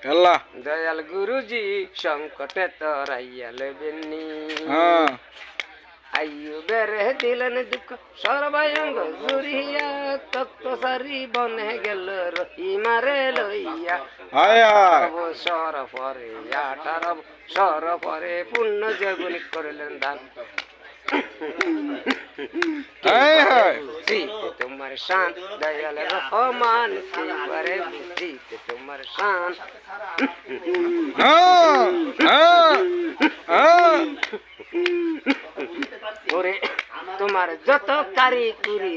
আল্লাহ দয়াল গুরুজি সংকটে তরাইয়া লেবেননি আইয়ুবের দিলেন দুঃখ সর্বাঙ্গ জুড়িয়া তত্ত্ব সারি বনে গেল রহিমারে লইয়া সর পরে 18 সর পরে পূর্ণ যেগুলি করলেন দান তোমার শান দয়াল রহমান করে বুঝিতে তোমার শান ওরে তোমার যত কারিকুরি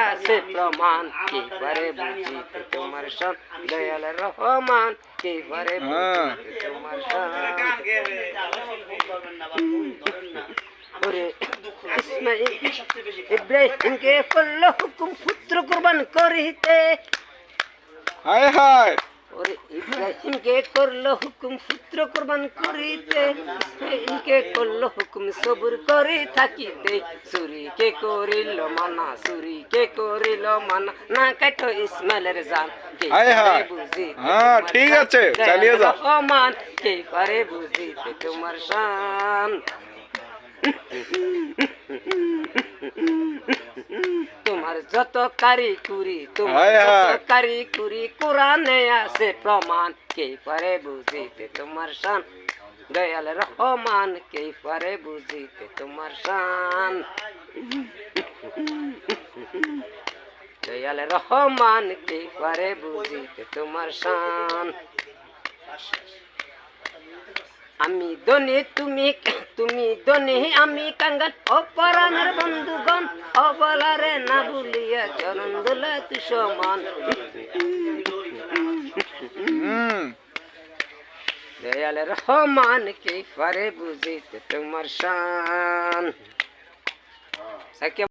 আছে প্রমাণ কি পারে বুঝিতে তোমার শান দয়াল রহমান কি পারে বুঝিতে তোমার শান ওরে ইসমাইল ইব্রাহিমকে করলো হুকুম পুত্র কুরবান করিতে হায় হায় ওরে ইব্রাহিমকে করলো হুকুম পুত্র কুরবান করিতে ইসমাইলকে করলো হুকুম সবুর করে থাকিতে সুরিকে করিল মানা না কাটো ইসমাইলের জান হায় হায় হ্যাঁ ঠিক আছে চালিয়ে যাও রহমান কে পারে বুঝিতে তোমার শান তোমার যত কারিকুরি কোরআনে আছে প্রমাণ কে পারে বুঝিতে তোমার শান দয়াল রহমান কে পারে বুঝিতে তোমার শান দয়াল রহমান কে পারে বুঝিতে তোমার শান আমি দনে তুমি দনে আমি কাঙ্গাল অপরাণের বন্ধুগণ অবলারে না ভুলিয়া চরণ দোলা তু সমান দয়াল রহমান কে পারে বুঝিতে তোমার শান